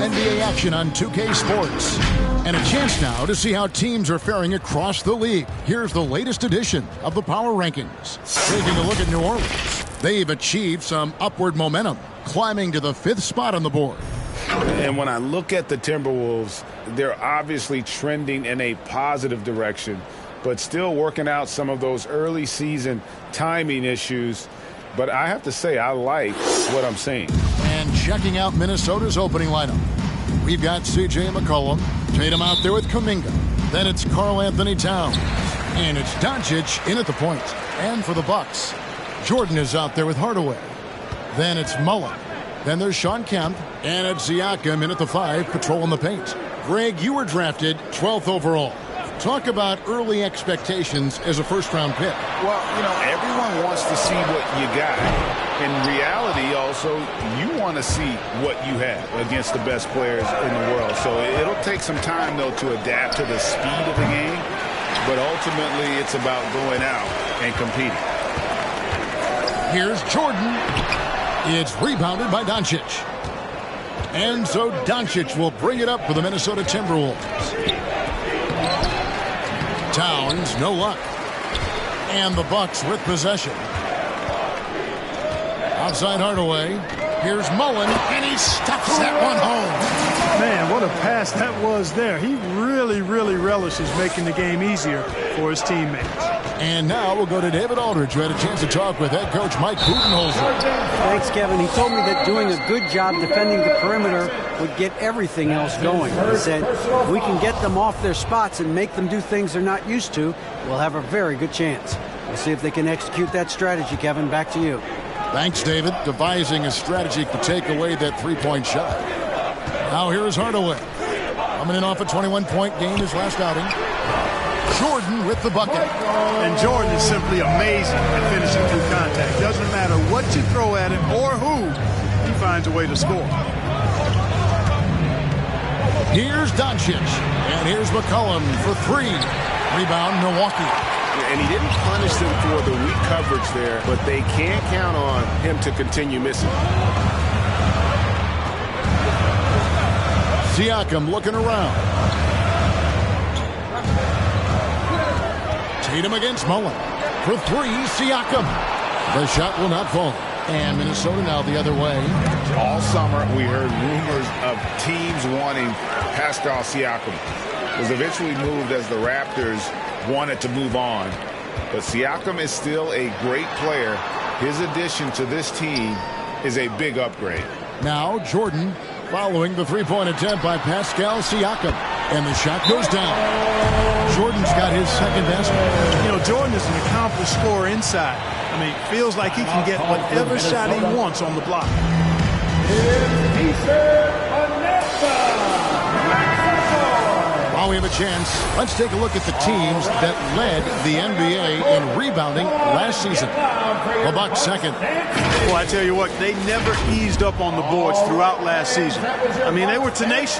NBA action on 2K Sports. And a chance now to see how teams are faring across the league. Here's the latest edition of the Power Rankings. Taking a look at New Orleans. They've achieved some upward momentum, climbing to the 5th spot on the board. And when I look at the Timberwolves, they're obviously trending in a positive direction, but still working out some of those early season timing issues. But I have to say, I like what I'm seeing. And checking out Minnesota's opening lineup. We've got C.J. McCollum, Tatum out there with Kuminga. Then it's Karl Anthony Towns. And it's Doncic in at the point. And for the Bucks, Jordan is out there with Hardaway. Then it's Mullen. Then there's Shawn Kemp. And it's Siakam in at the 5, patrolling the paint. Greg, you were drafted 12th overall. Talk about early expectations as a first-round pick. Well, you know, everyone wants to see what you got. In reality, also, you want to see what you have against the best players in the world. So it'll take some time, though, to adapt to the speed of the game. But ultimately, it's about going out and competing. Here's Jordan. It's rebounded by Doncic. And so Doncic will bring it up for the Minnesota Timberwolves. Towns, no luck. And the Bucks with possession. Outside Hardaway. Here's Mullen, and he stuffs that one home. Man, what a pass that was there. He really relishes making the game easier for his teammates. And now we'll go to David Aldridge, who had a chance to talk with head coach Mike Budenholzer. Thanks, Kevin. He told me that doing a good job defending the perimeter would get everything else going. He said, if we can get them off their spots and make them do things they're not used to, we'll have a very good chance. We'll see if they can execute that strategy, Kevin. Back to you. Thanks, David. Devising a strategy to take away that three-point shot. Now here is Hardaway. Coming in off a 21-point game his last outing. Jordan with the bucket. And Jordan is simply amazing at finishing through contact. Doesn't matter what you throw at him or who, he finds a way to score. Here's Doncic. And here's McCollum for 3. Rebound, Milwaukee. And he didn't punish them for the weak coverage there, but they can't count on him to continue missing. Siakam looking around. Tatum against Mullen. For 3, Siakam. The shot will not fall. And Minnesota now the other way. All summer we heard rumors of teams wanting Pascal Siakam. It was eventually moved as the Raptors wanted to move on. But Siakam is still a great player. His addition to this team is a big upgrade. Now Jordan following the three-point attempt by Pascal Siakam. And the shot goes down. Jordan's got his second basket. You know, Jordan is an accomplished scorer inside. I mean, feels like he can get whatever shot he wants on the block. While we have a chance, let's take a look at the teams that led the NBA in rebounding last season. The Bucks second. Well, I tell you what, they never eased up on the boards throughout last season. I mean, they were tenacious.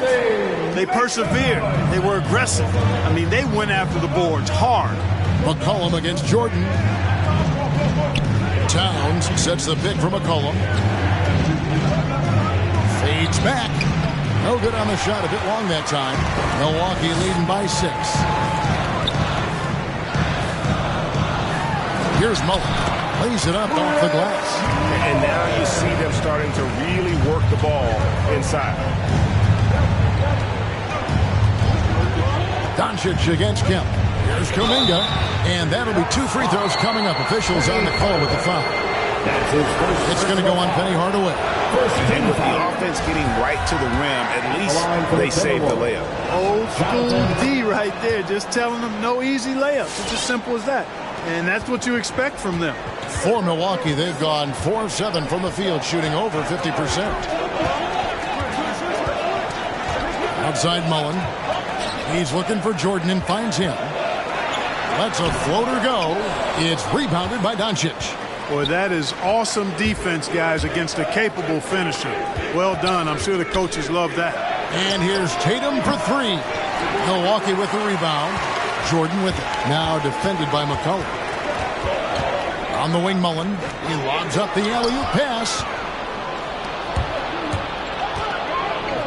They persevered. They were aggressive. I mean, they went after the boards hard. McCollum against Jordan. Towns sets the pick for McCollum. Fades back. No good on the shot, a bit long that time. Milwaukee leading by 6. Here's Mullen. Lays it up off the glass. And now you see them starting to really work the ball inside. Doncic against Kemp. Here's Kuminga. And that'll be 2 free throws coming up. Officials on the call with the foul. It's going to go on Penny Hardaway. And with the offense getting right to the rim, at least they saved the layup. Old school D right there, just telling them no easy layups. It's as simple as that. And that's what you expect from them. For Milwaukee, they've gone 4 of 7 from the field, shooting over 50%. Outside Mullen. He's looking for Jordan and finds him. Lets a floater go. It's rebounded by Doncic. Boy, that is awesome defense, guys, against a capable finisher. Well done. I'm sure the coaches love that. And here's Tatum for 3. Milwaukee with the rebound. Jordan with it. Now defended by McCollum. On the wing, Mullen. He lobs up the alley-oop pass.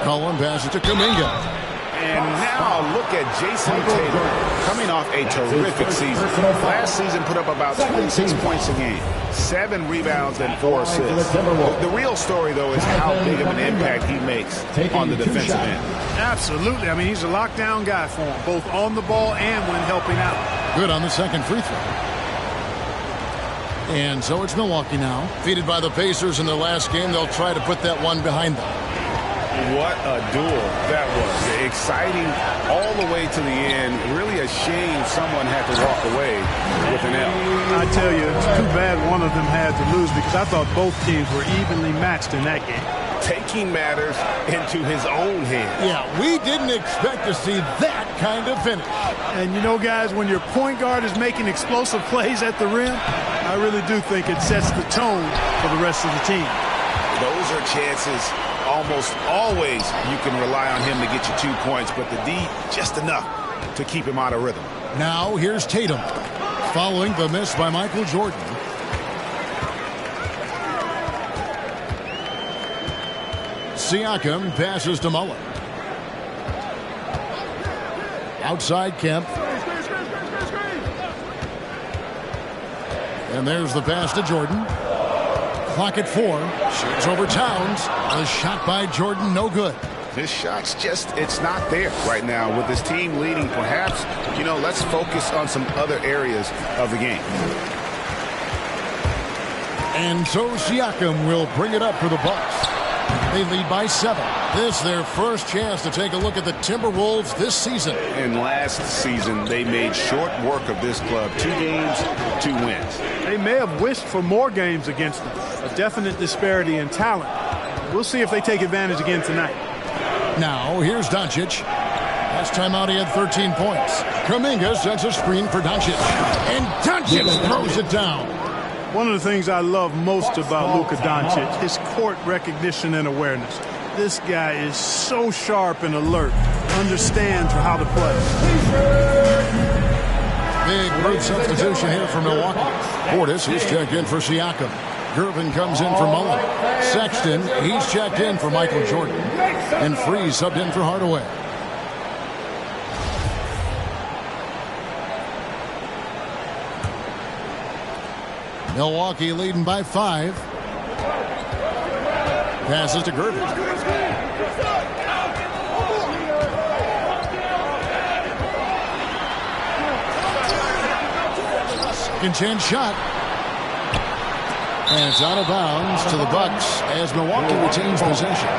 Cullen passes to Kuminga. And now look at Jason Tatum coming off a terrific season. Last season put up about 26 points a game, 7 rebounds and 4 assists. The real story, though, is how big of an impact he makes on the defensive end. Absolutely. I mean, he's a lockdown guy for him, both on the ball and when helping out. Good on the second free throw. And so it's Milwaukee now. Defeated by the Pacers in their last game, they'll try to put that one behind them. What a duel that was. Exciting all the way to the end. Really a shame someone had to walk away with an L. I tell you, it's too bad one of them had to lose because I thought both teams were evenly matched in that game. Taking matters into his own hands. Yeah, we didn't expect to see that kind of finish. And you know, guys, when your point guard is making explosive plays at the rim, I really do think it sets the tone for the rest of the team. Those are chances. Almost always you can rely on him to get you 2 points, but the D just enough to keep him out of rhythm. Now here's Tatum following the miss by Michael Jordan. Siakam passes to Mullen. Outside Kemp. And there's the pass to Jordan. Clock at 4. Shoots over Towns. A shot by Jordan, no good. His shot's just, it's not there right now. With his team leading, perhaps, you know, let's focus on some other areas of the game. And so Siakam will bring it up for the Bucks. They lead by 7. This their first chance to take a look at the Timberwolves this season. And last season, they made short work of this club. 2 games, 2 wins. They may have wished for more games against them. A definite disparity in talent. We'll see if they take advantage again tonight. Now, here's Doncic. Last time out, he had 13 points. Kuminga sets a screen for Doncic. And Doncic throws it down. One of the things I love most about Luka Doncic, his court recognition and awareness. This guy is so sharp and alert, understands how to play. Big root substitution here for Milwaukee. Portis, he's checked in for Siakam. Gervin comes in for Mullen. Sexton, he's checked in for Michael Jordan. And Freeze subbed in for Hardaway. Milwaukee leading by 5. Passes to Gervin. Second chance shot. And it's out of bounds to the Bucks as Milwaukee retains possession.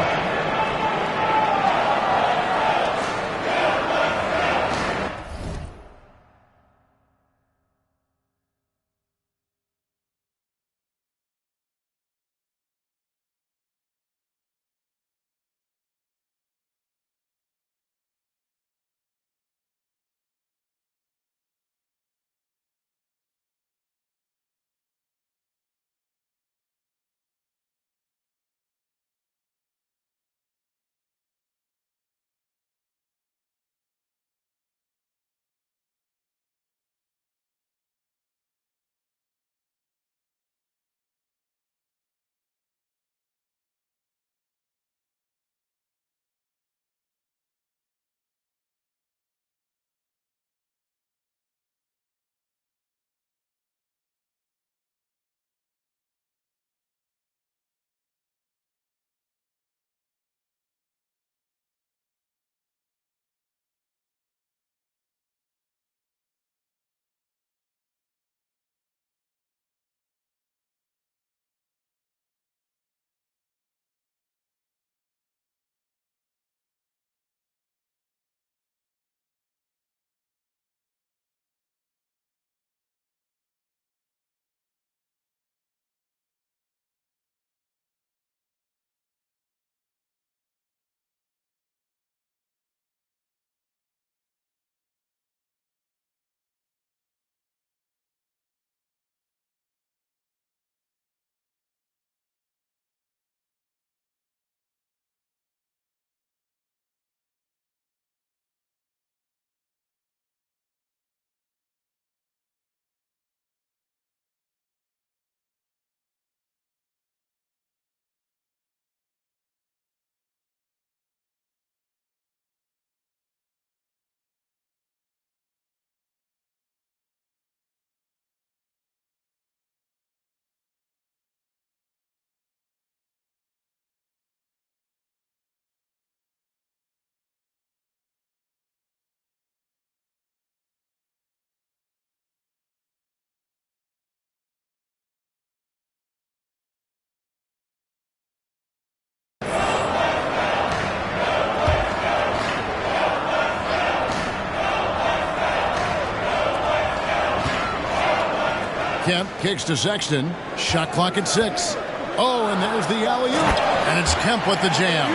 Kemp kicks to Sexton. Shot clock at 6. Oh, and there's the alley-oop. And it's Kemp with the jam.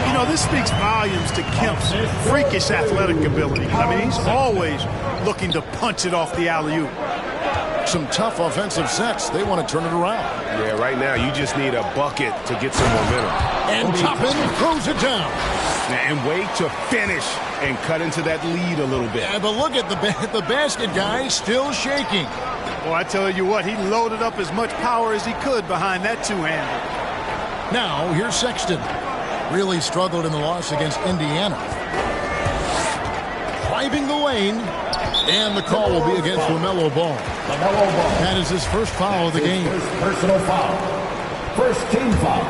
You know, this speaks volumes to Kemp's freakish athletic ability. I mean, he's always looking to punch it off the alley-oop. Some tough offensive sets. They want to turn it around. Yeah, right now you just need a bucket to get some momentum. And Toppin throws it down. And wait to finish and cut into that lead a little bit. Yeah, but look at the basket guy still shaking. Well, I tell you what, he loaded up as much power as he could behind that two-hander. Now, here's Sexton. Really struggled in the loss against Indiana. Driving the lane. And the call will be against LaMelo Ball. That is his first foul of the game. First personal foul. First team foul.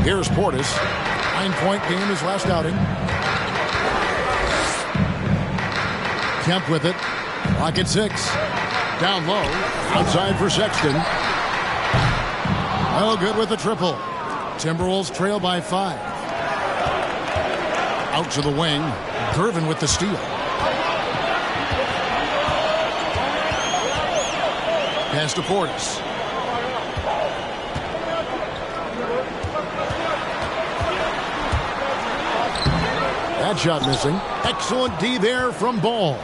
Here's Portis. 9-point game his last outing. Kemp with it. Clock at 6. Down low. Outside for Sexton. Oh, good with the triple. Timberwolves trail by 5. Out to the wing. Gervin with the steal. Pass to Portis. That shot missing. Excellent D there from Ball.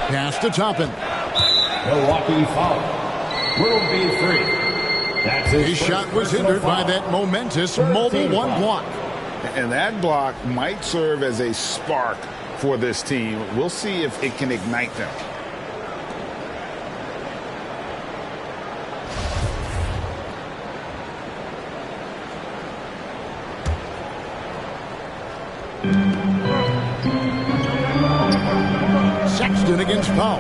Pass to Toppin. Milwaukee foul. Will be free. That's his shot was hindered by that momentous mobile one block. And that block might serve as a spark for this team. We'll see if it can ignite them. Sexton against Powell.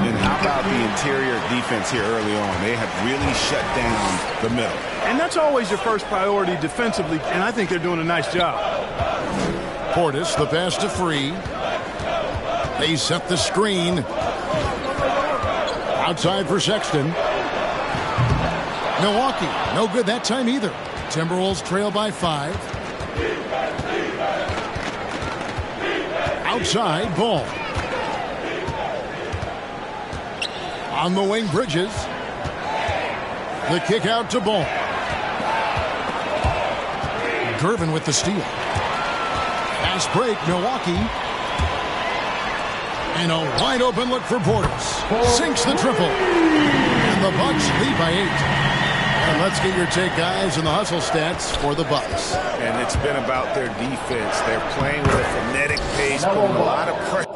And how about the interior defense here early on? They have really shut down the middle. And that's always your first priority defensively, and I think they're doing a nice job. Portis, the pass to Free. They set the screen. Outside for Sexton. Milwaukee, no good that time either. Timberwolves trail by 5. Outside, Ball. On the wing, Bridges. The kick out to Ball. Gervin with the steal. Fast break, Milwaukee. And a wide open look for Portis. Sinks the triple. And the Bucks lead by 8. And let's get your take, guys, and the hustle stats for the Bucks. And it's been about their defense. They're playing with a frenetic pace, putting a lot of pressure.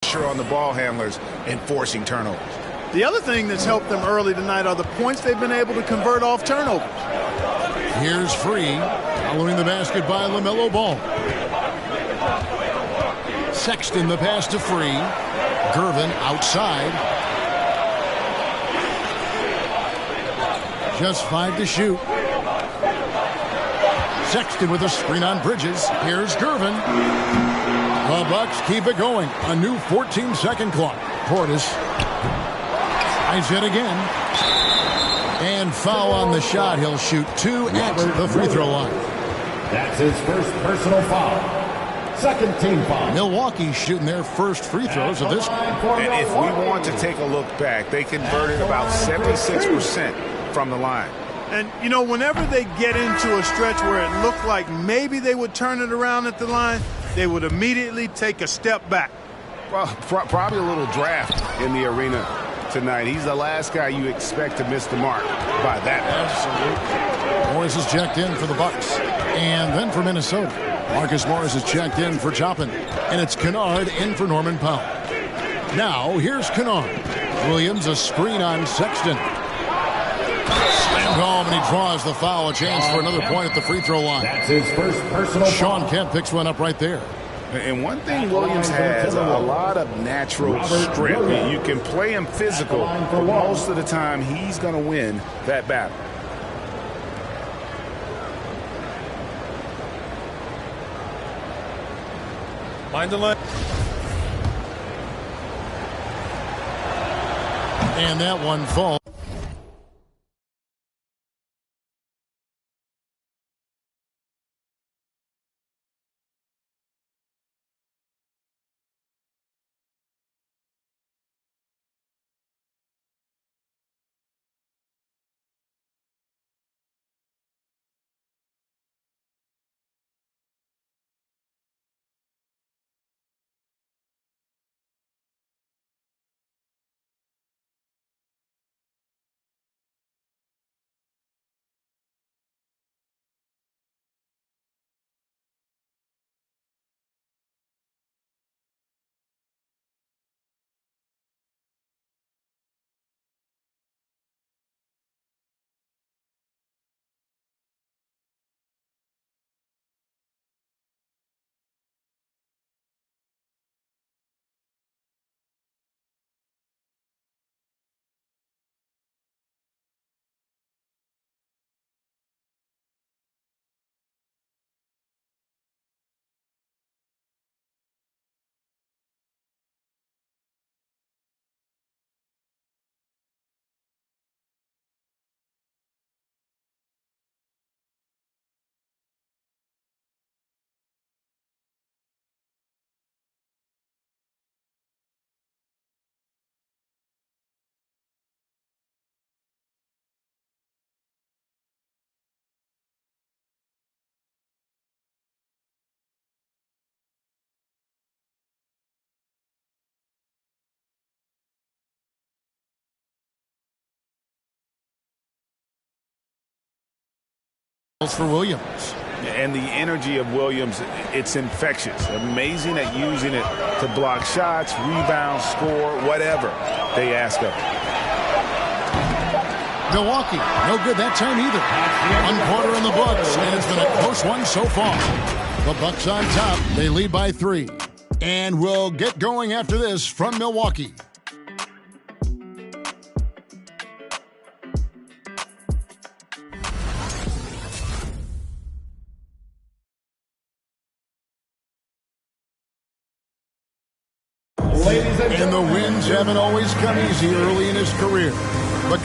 Pressure on the ball handlers and forcing turnovers. The other thing that's helped them early tonight are the points they've been able to convert off turnovers. Here's Free, following the basket by LaMelo Ball. Sexton the pass to Free. Gervin outside. Just 5 to shoot. Sexton with a screen on Bridges. Here's Gervin. The Bucks keep it going. A new 14-second clock. Portis tries it again. And foul on the shot. He'll shoot 2 at the free throw line. That's his first personal foul. Second team foul. Milwaukee shooting their first free throws of this. And if we want to take a look back, they converted about 76% from the line. And, you know, whenever they get into a stretch where it looked like maybe they would turn it around at the line, they would immediately take a step back. Well, probably a little draft in the arena tonight. He's the last guy you expect to miss the mark by that. Absolutely. Morris is checked in for the Bucks. And then for Minnesota, Marcus Morris is checked in for Toppin. And it's Kennard in for Norman Powell. Now, here's Kennard. Williams a screen on Sexton. Slammed home, and he draws the foul. A chance for another point at the free throw line. That's his first personal Sean foul. Kemp picks one up right there. And one thing Williams has, a lot of natural strength. You can play him physical, but most of the time he's going to win that battle. Mind the line. And that one falls. For Williams. And the energy of Williams, it's infectious. Amazing at using it to block shots, rebound, score, whatever they ask of him. Milwaukee, no good that time either. 1 quarter in the books, and it's been a close one so far. The Bucks on top. They lead by 3. And we'll get going after this from Milwaukee. And the wins haven't always come easy early in his career. But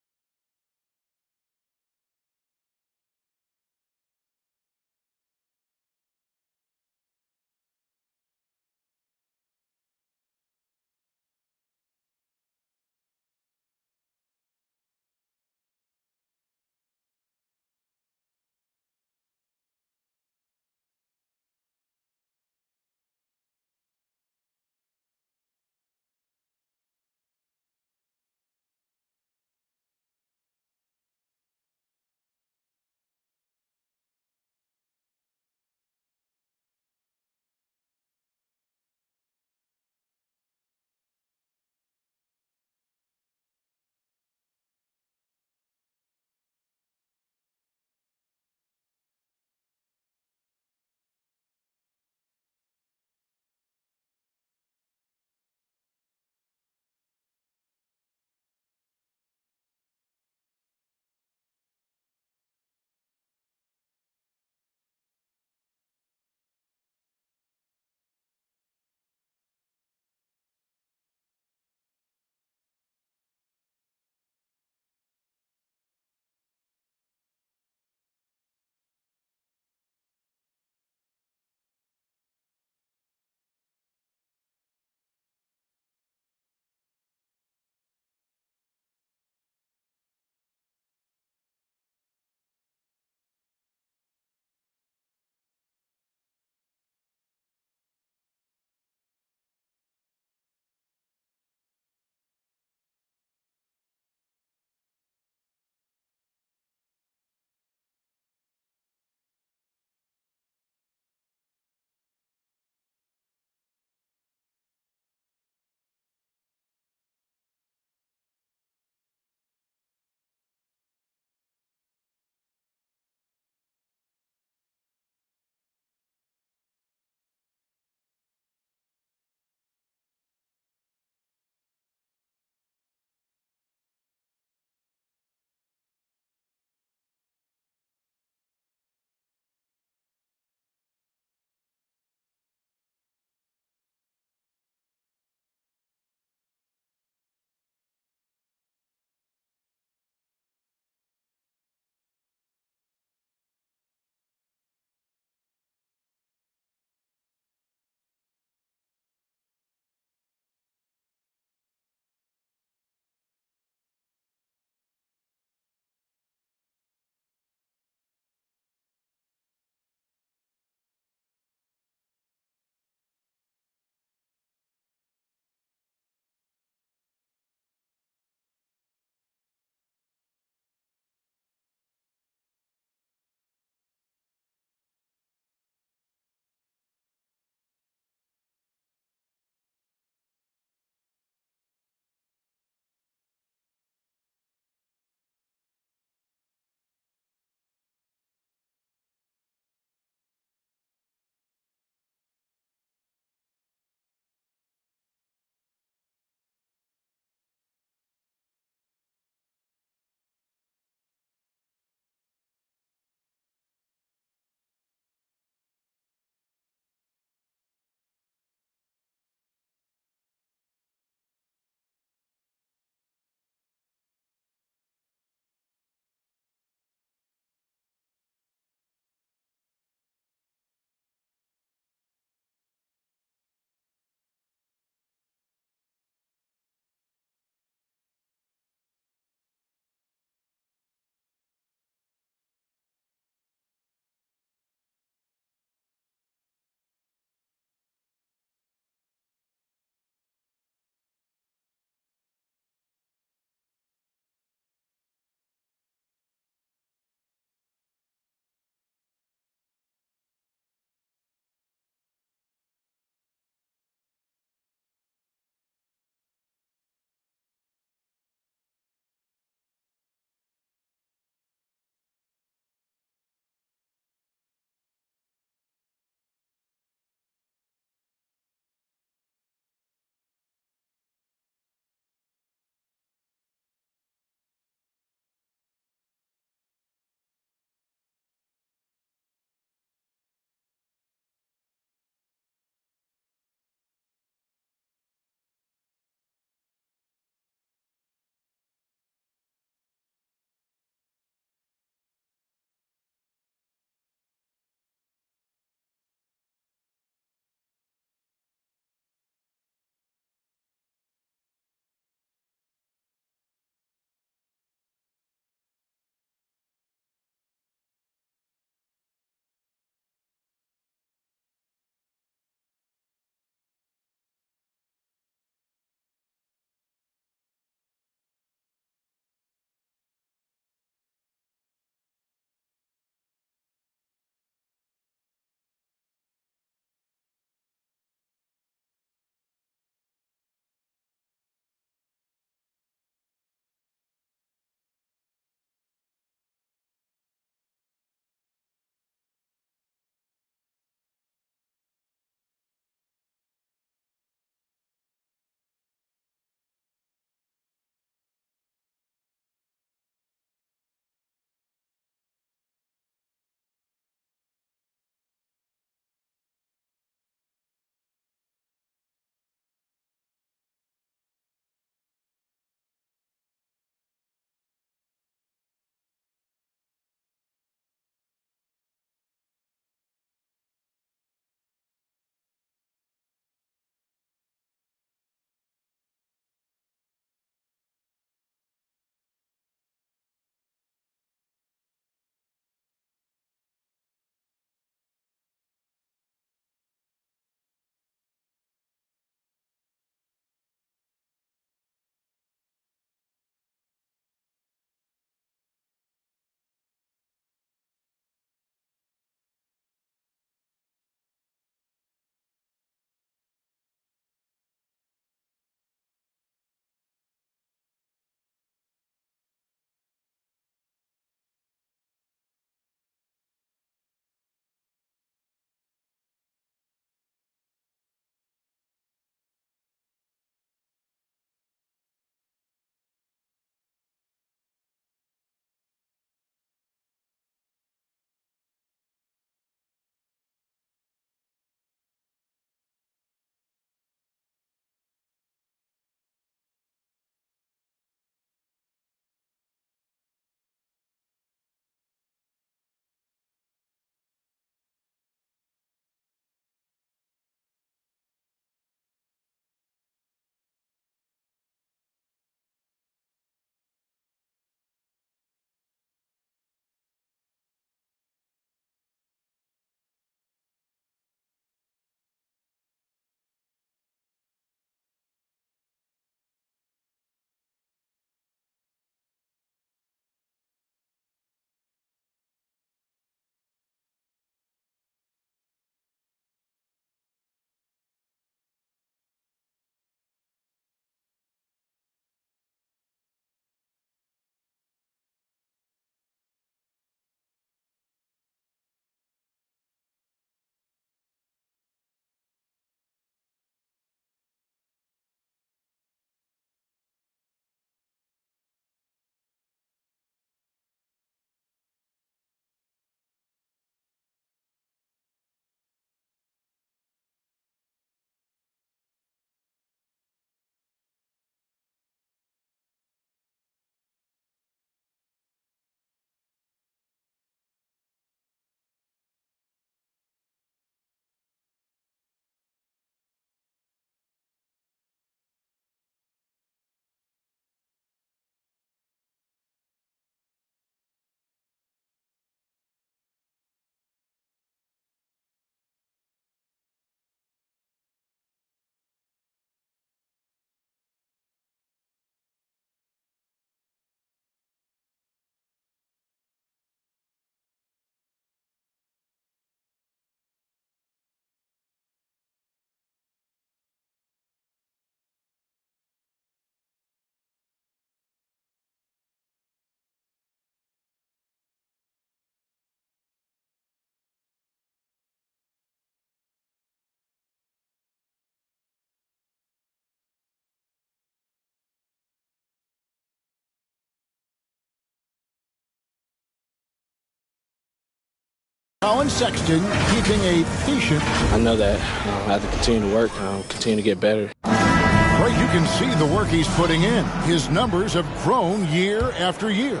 Colin Sexton keeping a patient. I know that I have to continue to work, continue to get better. Right, you can see the work he's putting in. His numbers have grown year after year.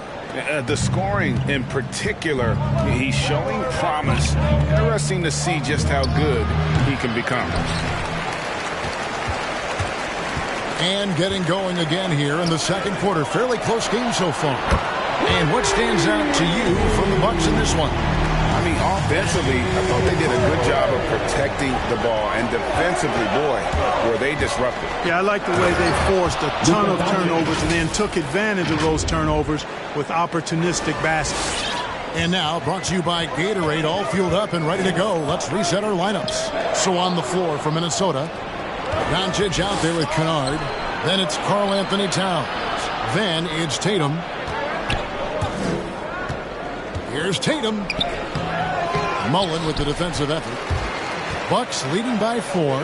The scoring in particular, he's showing promise. Interesting to see just how good he can become. And getting going again here in the second quarter. Fairly close game so far. And what stands out to you from the Bucks in this one? I mean, offensively, I thought they did a good job of protecting the ball. And defensively, boy, were they disruptive. Yeah, I like the way they forced a ton of turnovers and then took advantage of those turnovers with opportunistic baskets. And now, brought to you by Gatorade, all fueled up and ready to go. Let's reset our lineups. So on the floor for Minnesota, Doncic out there with Kennard. Then it's Karl Anthony Towns. Then it's Tatum. Here's Tatum. Mullen with the defensive effort. Bucks leading by 4.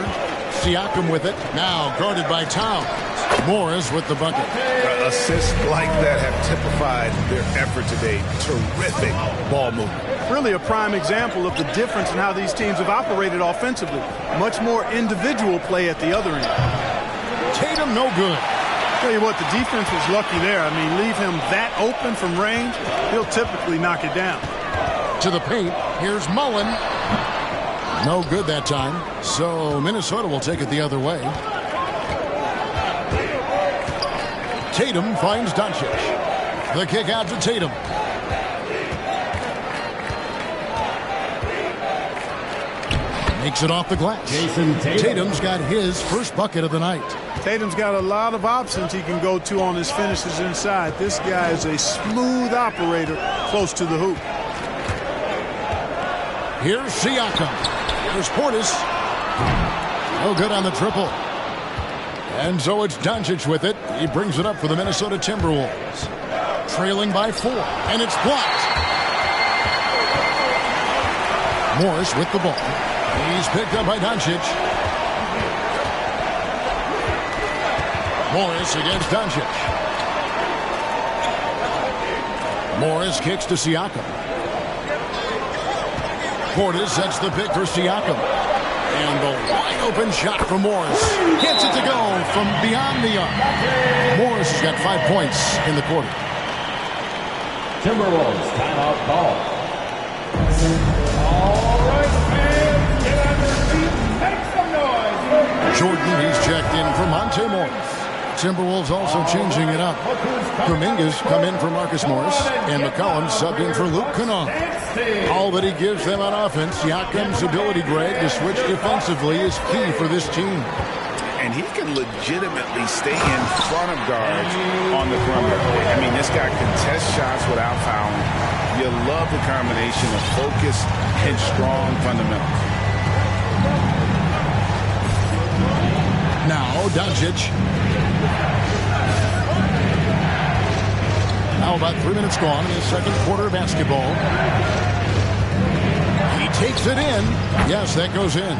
Siakam with it. Now guarded by Towns. Morris with the bucket. Assists like that have typified their effort today. Terrific ball movement. Really a prime example of the difference in how these teams have operated offensively. Much more individual play at the other end. Tatum no good. Tell you what, the defense was lucky there. I mean, leave him that open from range, he'll typically knock it down. To the paint, here's Mullen. No good that time, so Minnesota will take it the other way. Tatum finds Doncic. The kick out to Tatum. Makes it off the glass. Tatum's got his first bucket of the night. Tatum's got a lot of options he can go to on his finishes inside. This guy is a smooth operator close to the hoop. Here's Siakam. Here's Portis. No good on the triple. And so it's Doncic with it. He brings it up for the Minnesota Timberwolves. Trailing by 4. And it's blocked. Morris with the ball. He's picked up by Doncic. Morris against Doncic. Morris kicks to Siakam. Portis sets the pick for Siakam. And the wide open shot from Morris. Gets it to go from beyond the arc. Morris has got 5 points in the quarter. Timberwolves timeout ball. All right, fans, get on your feet, make some noise. Jordan, he's checked in for Monte Morris. Timberwolves also changing it up. Kuminga's come in for Marcus Morris, and McCollum subbed in for Luke Kennard. All that he gives them on offense, Siakam's ability, Greg, to switch defensively is key for this team. And he can legitimately stay in front of guards on the perimeter. I mean, this guy contests shots without fouling. You love the combination of focus and strong fundamentals. Now, Doncic. Now about 3 minutes gone in the second quarter of basketball. He takes it in. Yes, that goes in.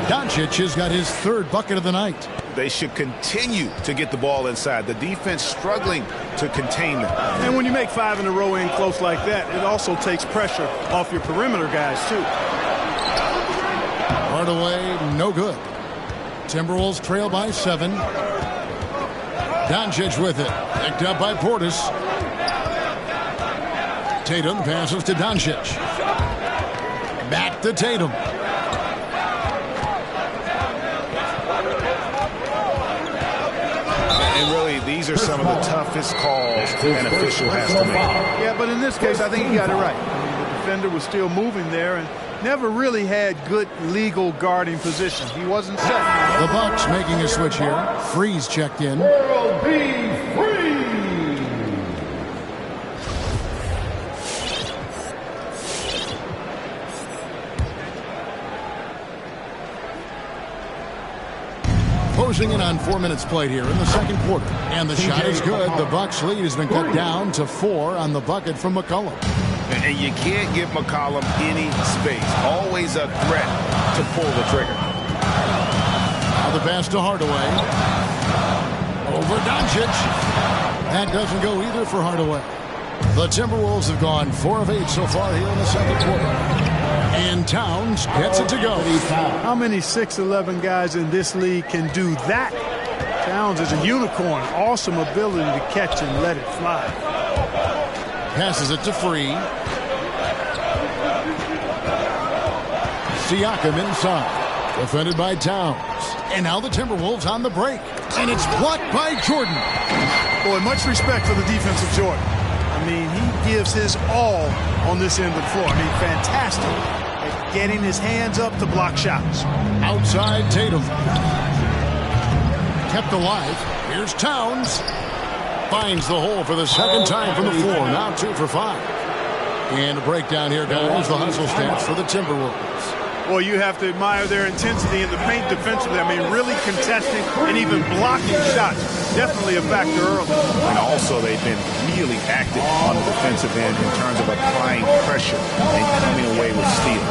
Doncic has got his third bucket of the night. They should continue to get the ball inside. The defense struggling to contain them. And when you make 5 in a row in close like that, it also takes pressure off your perimeter guys, too. Hardaway, no good. Timberwolves trail by 7. Doncic with it. Picked up by Portis. Tatum passes to Doncic. Back to Tatum. And really, these are some of the toughest calls an official has to make. Yeah, but in this case, I think he got it right. I mean, the defender was still moving there and never really had good legal guarding position. He wasn't set. The Bucks making a switch here. Freeze checked in. World B free. Closing in on 4 minutes played here in the second quarter. And the shot is good. The Bucks lead has been cut down to 4 on the bucket from McCollum. And you can't give McCollum any space. Always a threat to pull the trigger. Now the pass to Hardaway. Over Doncic. That doesn't go either for Hardaway. The Timberwolves have gone 4 of 8 so far here in the second quarter. And Towns gets it to go. How many 6'11" guys in this league can do that? Towns is a unicorn. Awesome ability to catch and let it fly. Passes it to Free. Siakam inside. Defended by Towns. And now the Timberwolves on the break. And it's blocked by Jordan. Boy, much respect for the defense of Jordan. I mean, he gives his all on this end of the floor. I mean, fantastic at getting his hands up to block shots. Outside Tatum. Kept alive. Here's Towns. Finds the hole for the second time from the floor. Now 2 for 5. And a breakdown here, guys. The hustle stats for the Timberwolves. Well, you have to admire their intensity in the paint defensively. I mean, really contesting and even blocking shots. Definitely a factor early. And also, they've been really active on the defensive end in terms of applying pressure and coming away with steals.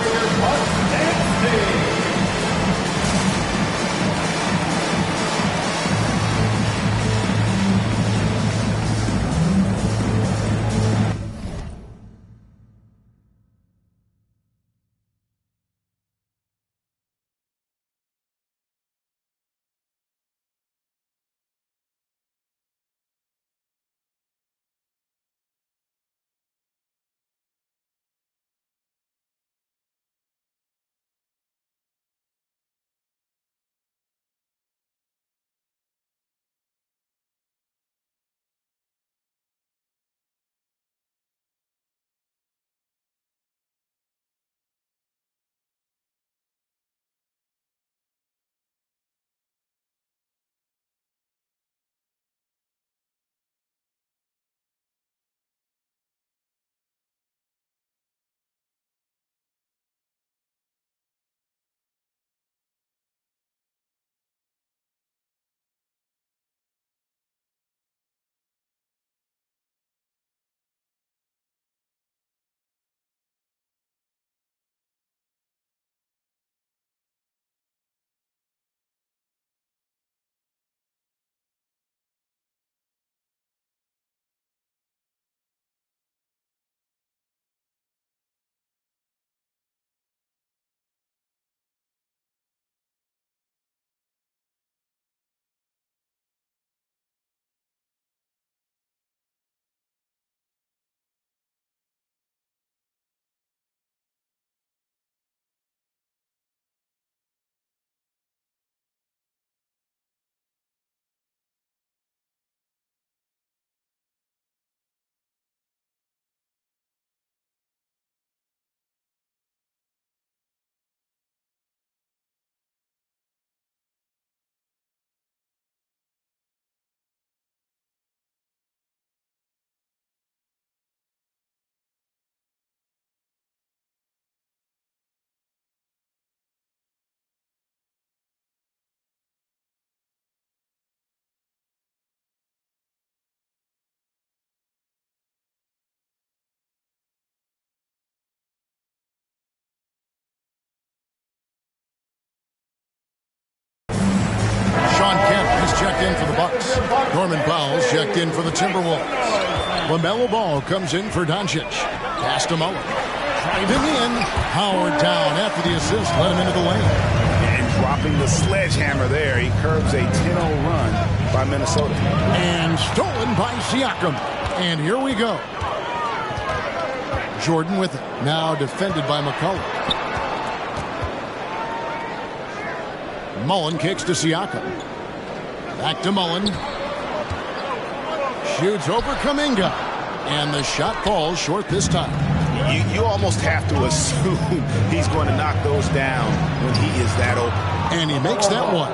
Checked in for the Bucks. Norman Powell's checked in for the Timberwolves. LaMelo Ball comes in for Doncic. Pass to Mullen. Driving in. Howard down after the assist. Let him into the lane. And dropping the sledgehammer there. He curbs a 10-0 run by Minnesota. And stolen by Siakam. And here we go. Jordan with it. Now defended by McCollum. Mullen kicks to Siakam. Back to Mullen. Shoots over Kuminga. And the shot falls short this time. You almost have to assume he's going to knock those down when he is that open. And he makes that one.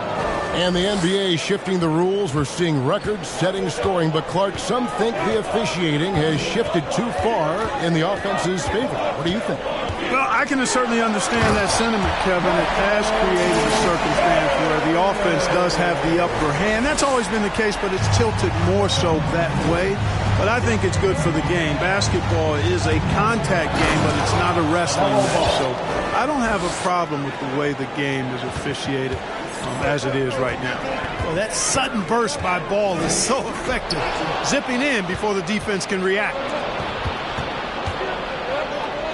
And the NBA shifting the rules. We're seeing record-setting scoring. But, Clark, some think the officiating has shifted too far in the offense's favor. What do you think? Well, I can certainly understand that sentiment, Kevin. It has created a circumstance where the offense does have the upper hand. That's always been the case, but it's tilted more so that way. But I think it's good for the game. Basketball is a contact game, but it's not a wrestling match. So I don't have a problem with the way the game is officiated as it is right now. Well, that sudden burst by Ball is so effective. Zipping in before the defense can react.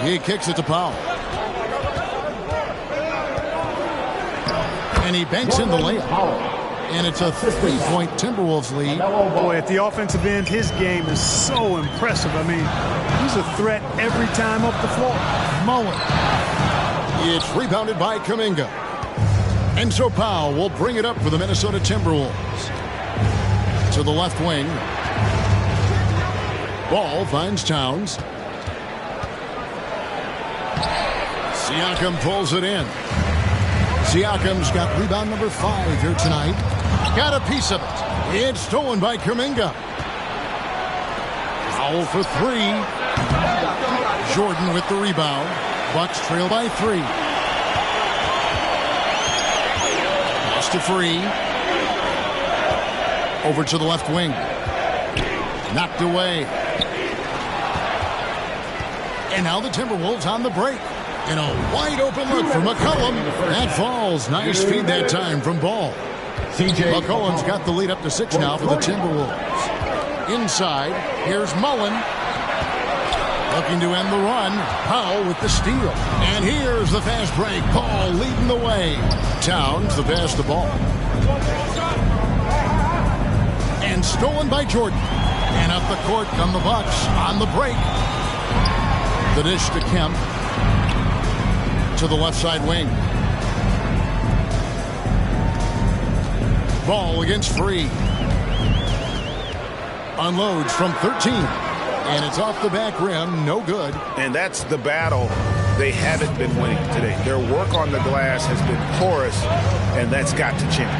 He kicks it to Powell. And he banks in the layup. And it's a 3-point Timberwolves lead. Boy, at the offensive end, his game is so impressive. I mean, he's a threat every time up the floor. Mullen. It's rebounded by Kuminga. And so Powell will bring it up for the Minnesota Timberwolves. To the left wing. Ball finds Towns. Siakam pulls it in. Siakam's got rebound number 5 here tonight. Got a piece of it. It's stolen by Kuminga. Powell for 3. Jordan with the rebound. Bucks trail by 3. Pass to Free. Over to the left wing. Knocked away. And now the Timberwolves on the break. And a wide open look for McCollum. That falls. Nice feed that time from Ball. McCollum's got the lead up to 6 now for the Timberwolves. Inside, here's Mullen. Looking to end the run. Powell with the steal. And here's the fast break. Ball leading the way. Towns the pass the ball. And stolen by Jordan. And up the court come the Bucks on the break. The dish to Kemp. To the left side wing. Ball against Free. Unloads from 13. And it's off the back rim. No good. And that's the battle they haven't been winning today. Their work on the glass has been porous, and that's got to change.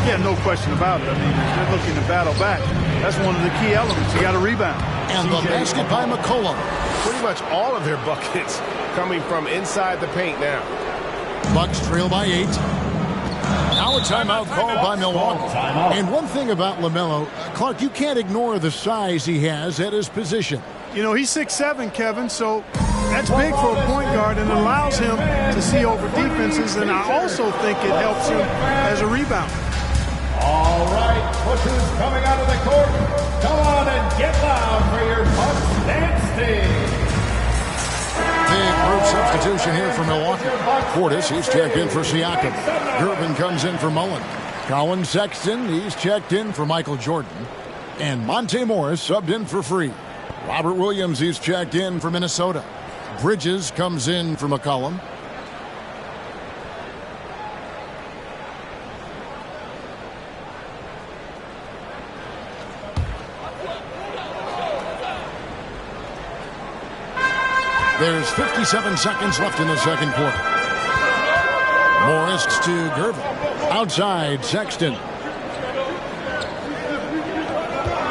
Yeah, no question about it. I mean, they're looking to battle back. That's one of the key elements. You got to rebound. And the basket by McCollum. Pretty much all of their buckets coming from inside the paint now. Bucks trail by 8. Now a timeout called by Milwaukee. And one thing about LaMelo, Clark, you can't ignore the size he has at his position. You know, he's 6'7", Kevin, so that's big for a point guard and allows him to see over defenses, and I also think it helps him as a rebounder. All right, pushers coming out of the court. Come on and get loud for your Bucks dance team. Big group substitution here for Milwaukee. Portis, he's checked in for Siakam. Gervin comes in for Mullen. Colin Sexton, he's checked in for Michael Jordan. And Monte Morris subbed in for Free. Robert Williams, he's checked in for Minnesota. Bridges comes in for McCollum. There's 57 seconds left in the second quarter. Morris to Gervin. Outside, Sexton.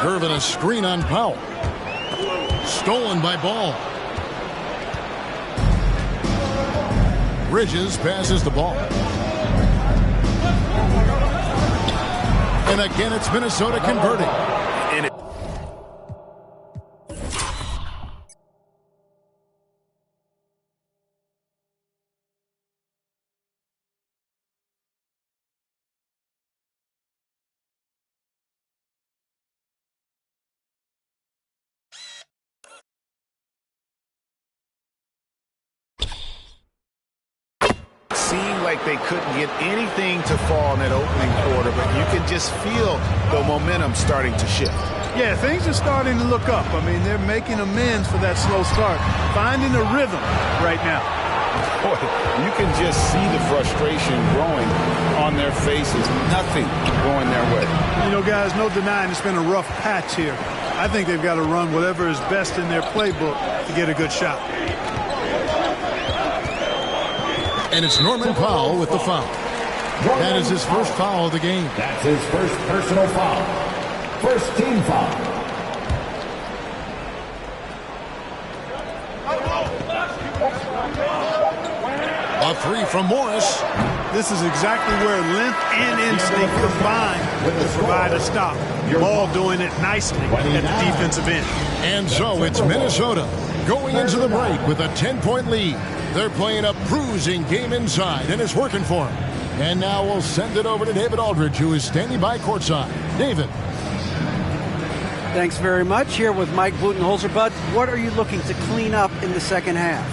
Gervin a screen on Powell. Stolen by Ball. Bridges passes the ball. And again, it's Minnesota converting. And it seemed like they couldn't get anything to fall in that opening quarter, but you can just feel the momentum starting to shift. Yeah, things are starting to look up. I mean, they're making amends for that slow start, finding a rhythm right now. Boy, you can just see the frustration growing on their faces. Nothing going their way. You know, guys, no denying it's been a rough patch here. I think they've got to run whatever is best in their playbook to get a good shot. And it's Norman Powell with the foul. That is his first foul of the game. That's his first personal foul. First team foul. A three from Morris. This is exactly where length and instinct combine to provide a stop. Ball doing it nicely at the defensive end. And so it's Minnesota going into the break with a 10-point lead. They're playing a bruising game inside, and it's working for them. And now we'll send it over to David Aldridge, who is standing by courtside. David. Thanks very much. Here with Mike Budenholzer. Bud, what are you looking to clean up in the second half?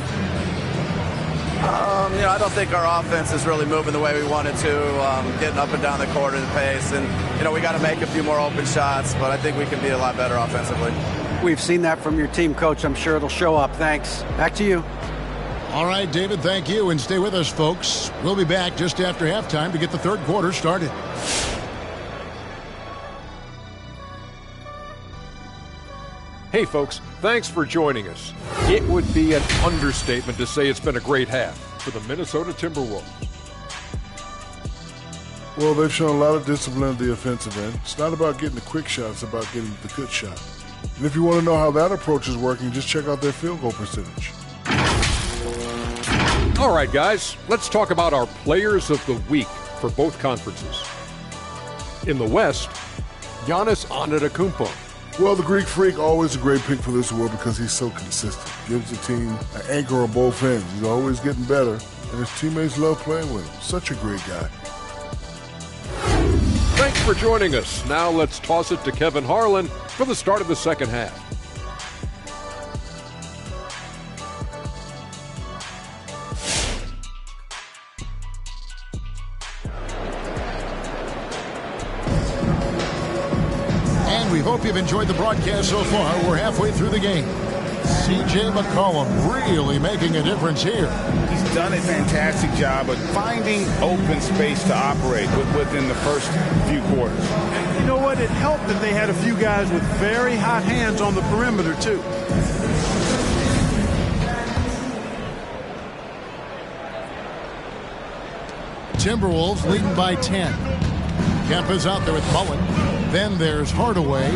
I don't think our offense is really moving the way we wanted to, getting up and down the court at the pace. And, we got to make a few more open shots, but I think we can be a lot better offensively. We've seen that from your team, Coach. I'm sure it'll show up. Thanks. Back to you. All right, David, thank you. And stay with us, folks. We'll be back just after halftime to get the third quarter started. Hey, folks, thanks for joining us. It would be an understatement to say it's been a great half for the Minnesota Timberwolves. Well, they've shown a lot of discipline at the offensive end. It's not about getting the quick shot, it's about getting the good shot. And if you want to know how that approach is working, just check out their field goal percentage. All right, guys, let's talk about our players of the week for both conferences. In the West, Giannis Antetokounmpo. Well, the Greek Freak, always a great pick for this award because he's so consistent. Gives the team an anchor on both ends. He's always getting better, and his teammates love playing with him. Such a great guy. Thanks for joining us. Now let's toss it to Kevin Harlan for the start of the second half. And we hope you've enjoyed the broadcast so far. We're halfway through the game. C.J. McCollum really making a difference here. He's done a fantastic job of finding open space to operate within the first few quarters. You know what? It helped that they had a few guys with very hot hands on the perimeter, too. Timberwolves leading by 10. Kemp is out there with Mullen. Then there's Hardaway.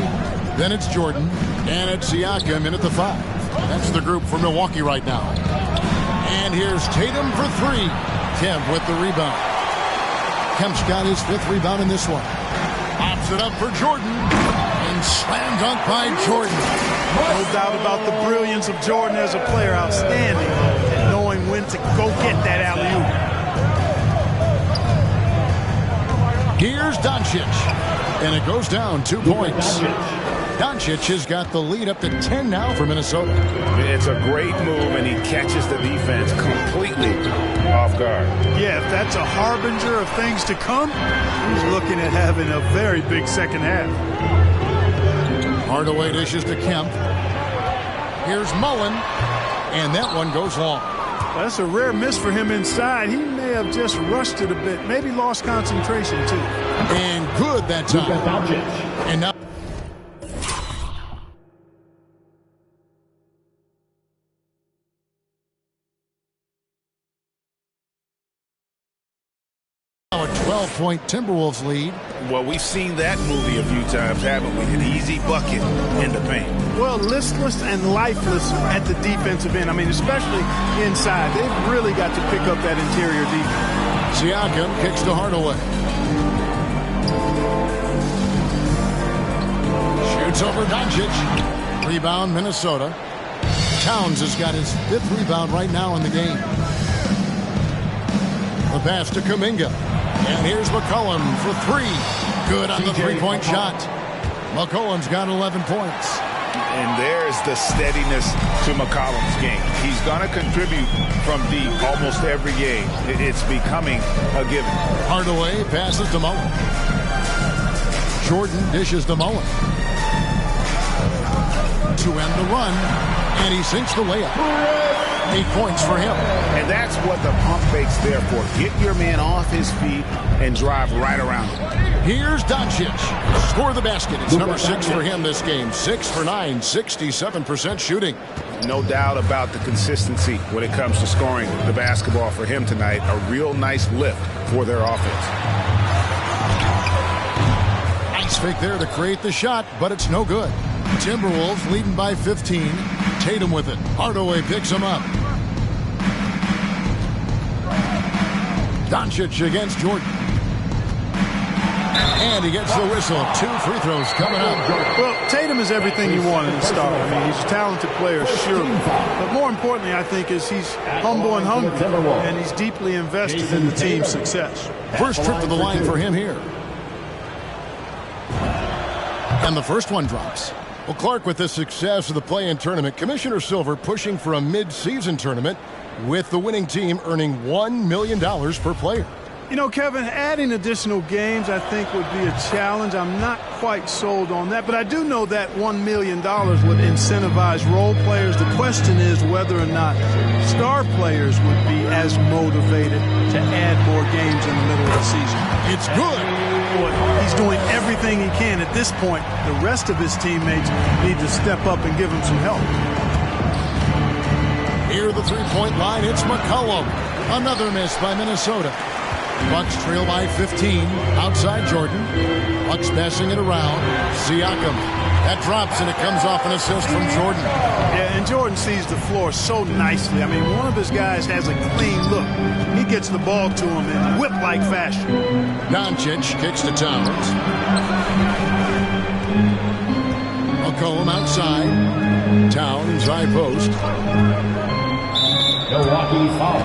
Then it's Jordan. And it's Siakam in at the 5. That's the group for Milwaukee right now. And here's Tatum for 3. Kemp with the rebound. Kemp's got his 5th rebound in this one. Pops it up for Jordan. And slam dunk by Jordan. No doubt about the brilliance of Jordan as a player. Outstanding at knowing when to go get that alley-oop. Here's Doncic. And it goes down 2 points. Doncic has got the lead up to 10 now for Minnesota. It's a great move, and he catches the defense completely off guard. Yeah, if that's a harbinger of things to come, he's looking at having a very big second half. Hardaway dishes to Kemp. Here's Mullen, and that one goes long. That's a rare miss for him inside. He may have just rushed it a bit, maybe lost concentration too. And good that time. And now a 12-point Timberwolves lead. Well, we've seen that movie a few times, haven't we? An easy bucket in the paint. Well, listless and lifeless at the defensive end. I mean, especially inside. They've really got to pick up that interior defense. Siakam kicks to Hardaway. Shoots over Doncic. Rebound, Minnesota. Towns has got his 5th rebound right now in the game. The pass to Kuminga. And here's McCollum for 3. Good on the 3-point shot. McCollum's got 11 points. And there's the steadiness to McCollum's game. He's going to contribute from deep almost every game. It's becoming a given. Hardaway passes to Mullen. Jordan dishes to Mullen. To end the run. And he sinks the layup. 8 points for him. And that's what the pump fake's there for. Get your man off his feet and drive right around him. Here's Doncic. Score the basket. It's number 6 for him this game. 6 for 9, 67% shooting. No doubt about the consistency when it comes to scoring the basketball for him tonight. A real nice lift for their offense. Nice fake there to create the shot, but it's no good. Timberwolves leading by 15. Tatum with it. Hardaway picks him up. Doncic against Jordan. And he gets the whistle. 2 free throws coming up. Well, Tatum is everything you want in a star. I mean, he's a talented player, sure. But more importantly, I think, is he's humble and hungry. And he's deeply invested in the team's success. First trip to the line for him here. And the first one drops. Well, Clark, with the success of the play-in tournament, Commissioner Silver pushing for a mid-season tournament. with the winning team earning $1 million per player. You know, Kevin, adding additional games I think would be a challenge. I'm not quite sold on that, but I do know that $1 million would incentivize role players. The question is whether or not star players would be as motivated to add more games in the middle of the season. It's good. Boy, he's doing everything he can. At this point, the rest of his teammates need to step up and give him some help. Near the three-point line, it's McCollum. Another miss by Minnesota. Bucks trail by 15 outside Jordan. Bucks passing it around. Siakam. That drops, and it comes off an assist from Jordan. Yeah, and Jordan sees the floor so nicely. I mean, one of his guys has a clean look. He gets the ball to him in whip-like fashion. Doncic kicks to Towns. McCollum outside. Towns high post. Milwaukee foul.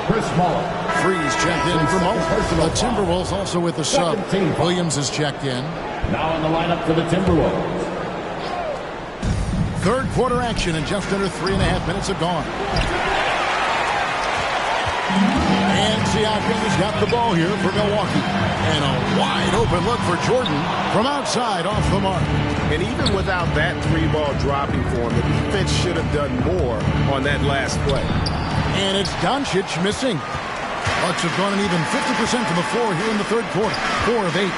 Chris Muller. Freeze checked in for Muller. The Timberwolves also with the sub. Williams is checked in. Now in the lineup for the Timberwolves. Third quarter action, and just under 3.5 minutes have gone. And Siakam has got the ball here for Milwaukee. And a wide open look for Jordan from outside off the mark. And even without that three-ball dropping for him, the defense should have done more on that last play. And it's Doncic missing. Bucks have gone an even 50% to the floor here in the third quarter. 4 of 8.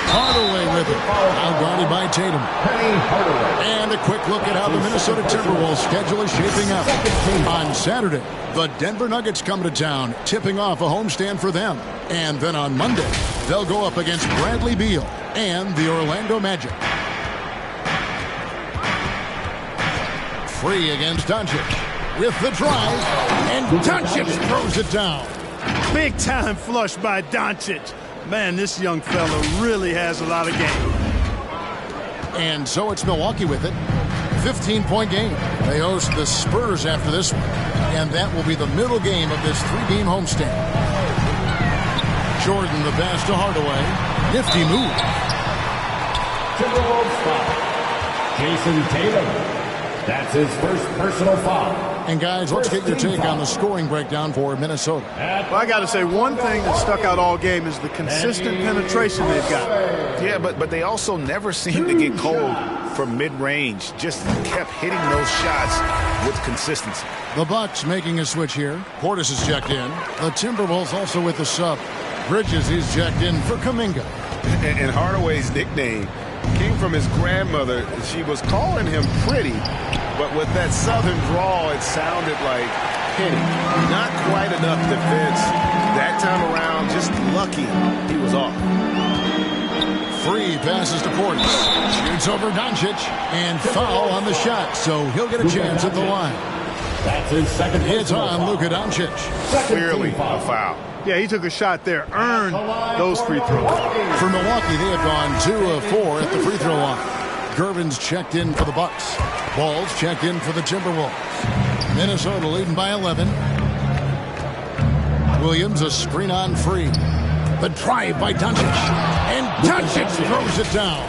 Hardaway with it. Now guarded by Tatum. And a quick look at how the Minnesota Timberwolves schedule is shaping up. On Saturday, the Denver Nuggets come to town, tipping off a homestand for them. And then on Monday, they'll go up against Bradley Beal and the Orlando Magic. Free against Doncic. With the drive, and Doncic throws it down. Big time flush by Doncic. Man, this young fella really has a lot of game. And so it's Milwaukee with it. 15-point game. They host the Spurs after this one. And that will be the middle game of this three-game homestand. Jordan the pass to Hardaway. Nifty move. Timberwolves foul. Jason Tatum. That's his first personal foul. And guys, let's get your take on the scoring breakdown for Minnesota. Well, I got to say, one thing that stuck out all game is the consistent penetration they've got. Yeah, but they also never seem to get cold from mid-range. Just kept hitting those shots with consistency. The Bucks making a switch here. Portis is checked in. The Timberwolves also with the sub. Bridges is checked in for Kuminga. And Hardaway's nickname came from his grandmother. She was calling him pretty, but with that southern drawl, it sounded like Penny. Not quite enough defense. That time around, just lucky he was off. Free passes to Portis. Shoots over Doncic, and foul on the shot, so he'll get a chance at the line. That's his second. It's on Luka Doncic. Clearly a foul. Yeah, he took a shot there, earned those free throws. For Milwaukee, they have gone 2 of 4 at the free throw line. Gervin's checked in for the Bucks. Ball's checked in for the Timberwolves. Minnesota leading by 11. Williams a screen on free. The drive by Doncic. And Doncic throws it down.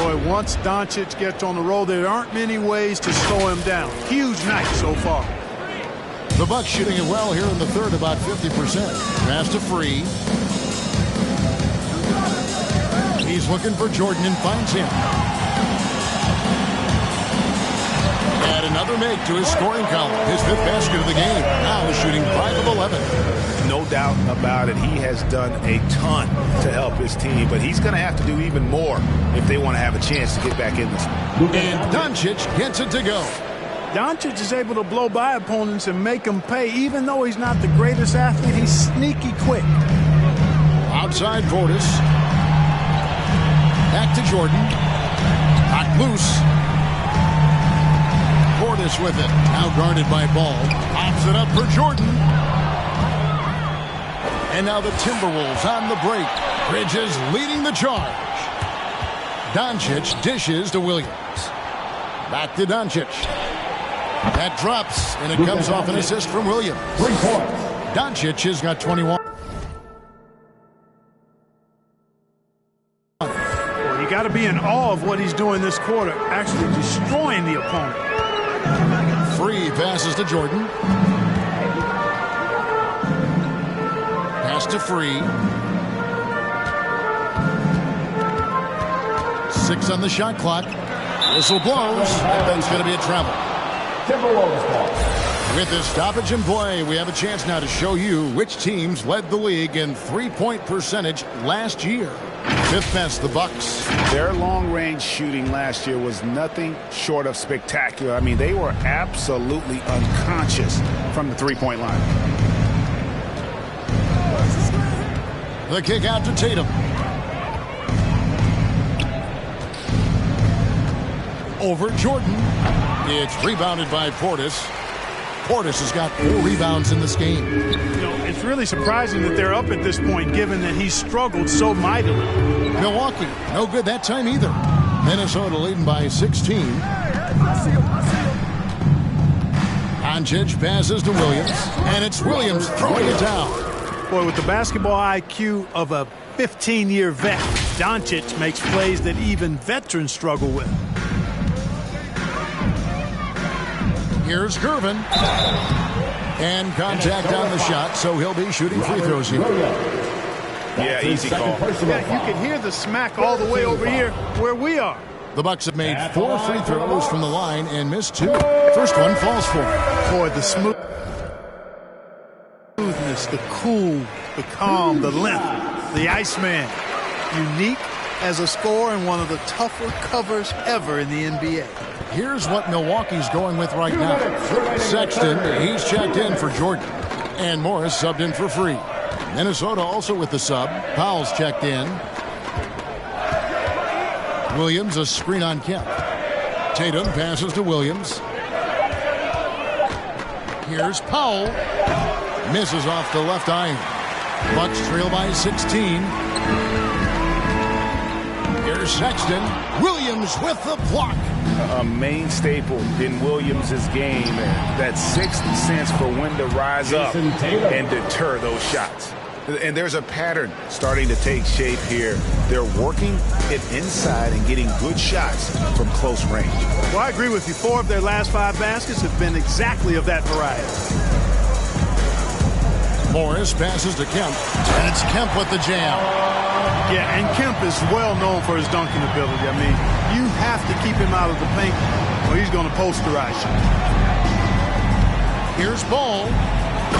Boy, once Doncic gets on the roll, there aren't many ways to slow him down. Huge night so far. The Bucks shooting it well here in the third, about 50%. Pass to Free. He's looking for Jordan and finds him. Add another make to his scoring column. His 5th basket of the game. Now he's shooting 5 of 11. No doubt about it. He has done a ton to help his team, but he's going to have to do even more if they want to have a chance to get back in this one. And Doncic gets it to go. Doncic is able to blow by opponents and make them pay. Even though he's not the greatest athlete, he's sneaky quick. Outside Portis. Back to Jordan. Knocked loose. Portis with it. Now guarded by Ball. Pops it up for Jordan. And now the Timberwolves on the break. Bridges leading the charge. Doncic dishes to Williams. Back to Doncic. That drops, and it comes off an assist from Williams. Doncic has got 21. Well, you got to be in awe of what he's doing this quarter, actually destroying the opponent. Free passes to Jordan. Pass to Free. 6 on the shot clock. Whistle blows, and then it's going to be a travel. With this stoppage in play, we have a chance now to show you which teams led the league in three-point percentage last year. Fifth best, the Bucks. Their long-range shooting last year was nothing short of spectacular. I mean, they were absolutely unconscious from the three-point line. The kick out to Tatum. Over Jordan. It's rebounded by Portis. Portis has got 4 rebounds in this game. You know, it's really surprising that they're up at this point, given that he's struggled so mightily. Milwaukee, no good that time either. Minnesota leading by 16. Doncic passes to Williams, and it's Williams throwing it down. Boy, with the basketball IQ of a 15-year vet, Doncic makes plays that even veterans struggle with. Here's Gervin. And contact on the shot, so he'll be shooting free throws here. Yeah, easy call. Yeah, you can hear the smack all the way over here where we are. The Bucks have made 4 free throws from the line and missed 2. First one falls for him. Boy, the smoothness, the cool, the calm, the length, the Iceman. Unique as a scorer and one of the tougher covers ever in the NBA. Here's what Milwaukee's going with right now. Sexton, he's checked in for Jordan. And Morris subbed in for Free. Minnesota also with the sub. Powell's checked in. Williams, a screen on Kemp. Tatum passes to Williams. Here's Powell. Misses off the left iron. Bucks trail by 16. Here's Sexton. Williams with the block. A main staple in Williams' game, that sixth sense for when to rise up and deter those shots. And there's a pattern starting to take shape here. They're working it inside and getting good shots from close range. Well, I agree with you. 4 of their last 5 baskets have been exactly of that variety. Morris passes to Kemp, and it's Kemp with the jam. Yeah, and Kemp is well known for his dunking ability. I mean, you have to keep him out of the paint or he's going to posterize you. Here's Ball.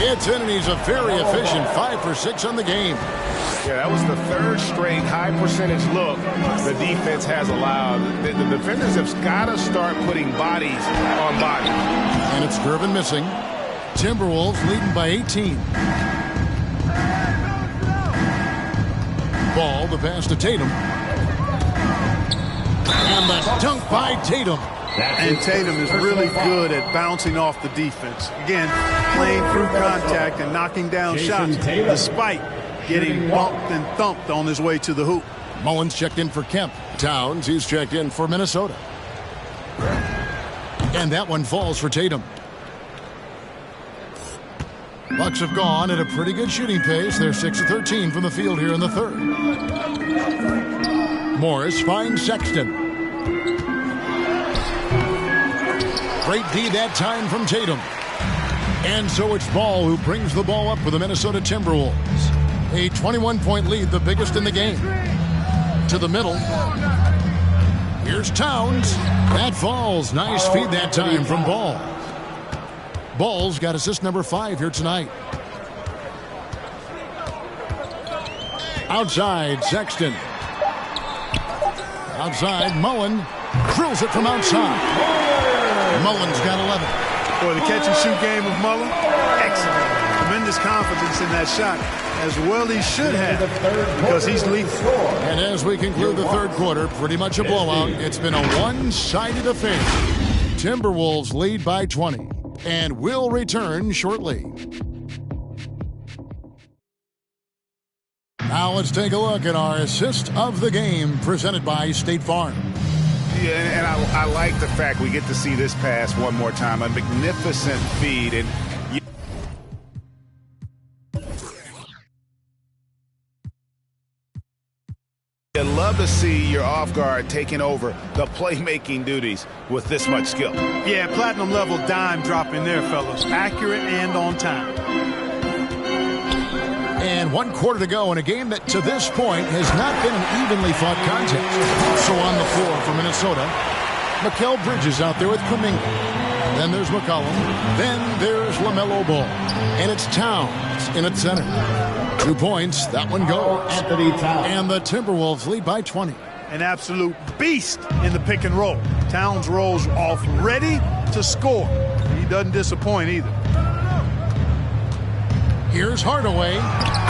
It's in, and he's a very efficient 5 for 6 on the game. Yeah, that was the 3rd straight high percentage look the defense has allowed. The defenders have got to start putting bodies on bodies. And it's Gervin missing. Timberwolves leading by 18. Ball, the pass to Tatum. And the dunk by Tatum. And Tatum is really good at bouncing off the defense. Again, playing through contact and knocking down shots despite getting bumped and thumped on his way to the hoop. Mullins checked in for Kemp. Towns, he's checked in for Minnesota. And that one falls for Tatum. Bucks have gone at a pretty good shooting pace. They're 6 of 13 from the field here in the 3rd. Morris finds Sexton. Great D that time from Tatum. And so it's Ball who brings the ball up for the Minnesota Timberwolves. A 21-point lead, the biggest in the game. To the middle. Here's Towns. That falls. Nice feed that time from Ball. Ball's got assist number 5 here tonight. Outside, Sexton. Outside, Mullen drills it from outside. Mullen's got 11. Boy, the catch-and-shoot game of Mullen, excellent. Tremendous confidence in that shot, as well he should have, because he's lethal. And as we conclude the 3rd quarter, pretty much a blowout. It's been a one-sided affair. Timberwolves lead by 20. And will return shortly. Now let's take a look at our assist of the game presented by State Farm. Yeah, and I like the fact we get to see this pass one more time. A magnificent feed. And you love love to see your off guard taking over the playmaking duties with this much skill. Yeah, platinum level dime dropping there, fellas. Accurate and on time. And 1 quarter to go in a game that to this point has not been an evenly fought contest. So on the floor for Minnesota, Mikal Bridges out there with Kuminga. Then there's McCollum. Then there's LaMelo Ball. And it's Towns in at center. 2 points. That one goes. And the Timberwolves lead by 20. An absolute beast in the pick and roll. Towns rolls off ready to score. He doesn't disappoint either. Here's Hardaway.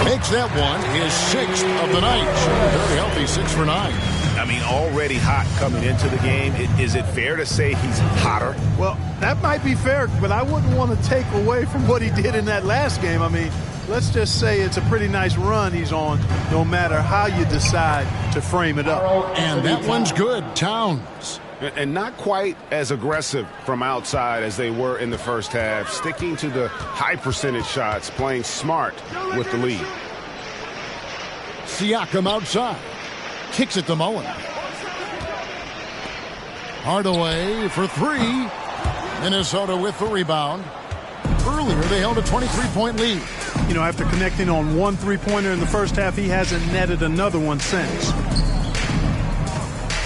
Makes that one his 6th of the night. Very healthy, 6 for 9. I mean, already hot coming into the game. Is it fair to say he's hotter? Well, that might be fair, but I wouldn't want to take away from what he did in that last game. I mean, let's just say it's a pretty nice run he's on, no matter how you decide to frame it up. And that one's good. Towns. And not quite as aggressive from outside as they were in the first half, sticking to the high percentage shots, playing smart with the lead. Siakam outside. Kicks it to Mullen. Hardaway for 3. Minnesota with the rebound. Earlier, they held a 23-point lead. You know, after connecting on 1 3-pointer in the first half, he hasn't netted another one since.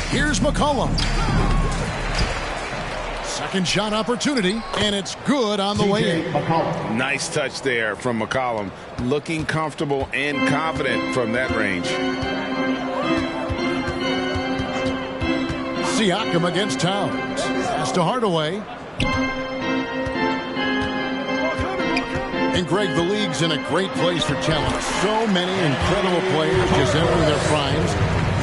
Here's McCollum. Second shot opportunity, and it's good on the way in. Nice touch there from McCollum. Looking comfortable and confident from that range. Siakam against Towns. Pass to Hardaway. And Greg, the league's in a great place for talent. So many incredible players just entering their primes.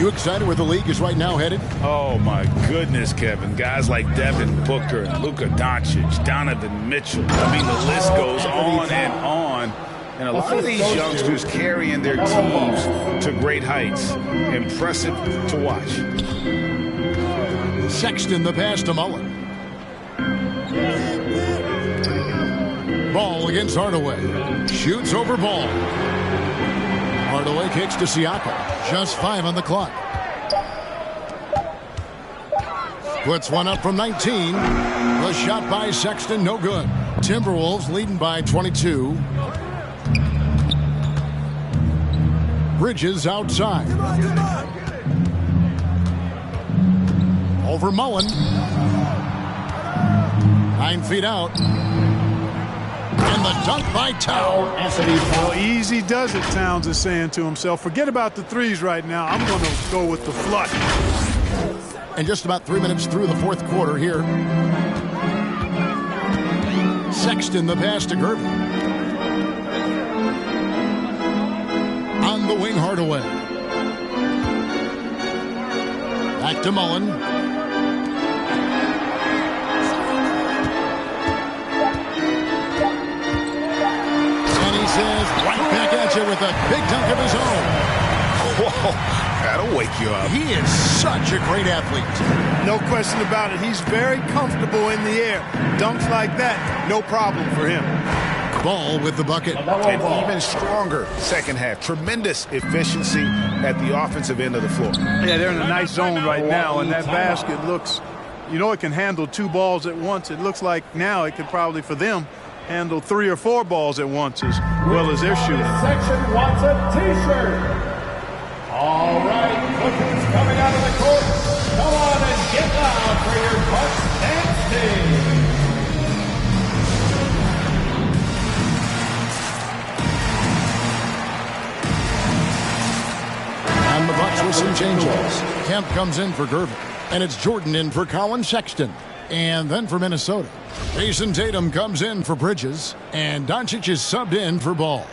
You excited where the league is right now headed? Oh, my goodness, Kevin. Guys like Devin Booker, Luka Doncic, Donovan Mitchell. I mean, the list goes on and on. And a lot of these youngsters carrying their teams to great heights. Impressive to watch. Sexton the pass to Mullen. Ball against Hardaway. Shoots over Ball. Hardaway kicks to Siakam. Just 5 on the clock. Puts one up from 19. The shot by Sexton, no good. Timberwolves leading by 22. Bridges outside. Over Mullen. 9 feet out. And the dunk by Towns. Well, easy does it, Towns is saying to himself. Forget about the threes right now. I'm going to go with the flush. And just about 3 minutes through the fourth quarter here. Sexton the pass to Gervin. On the wing, Hardaway. Back to Mullen. Says right back at you with a big dunk of his own. Whoa, that'll wake you up. He is such a great athlete. No question about it. He's very comfortable in the air. Dunks like that, no problem for him. Ball with the bucket. And even stronger second half. Tremendous efficiency at the offensive end of the floor. Yeah, they're in a nice zone right now, and that basket looks, you know, it can handle 2 balls at once. It looks like now it could probably, for them, handle 3 or 4 balls at once as well as they're shooting. Section wants a T-shirt. All right, look who's coming out of the court. Come on and get loud for your Bucks dance team. And the Bucks with some changes. Kemp comes in for Gervin, and it's Jordan in for Colin Sexton. And then for Minnesota, Jason Tatum comes in for Bridges, and Doncic is subbed in for Ball.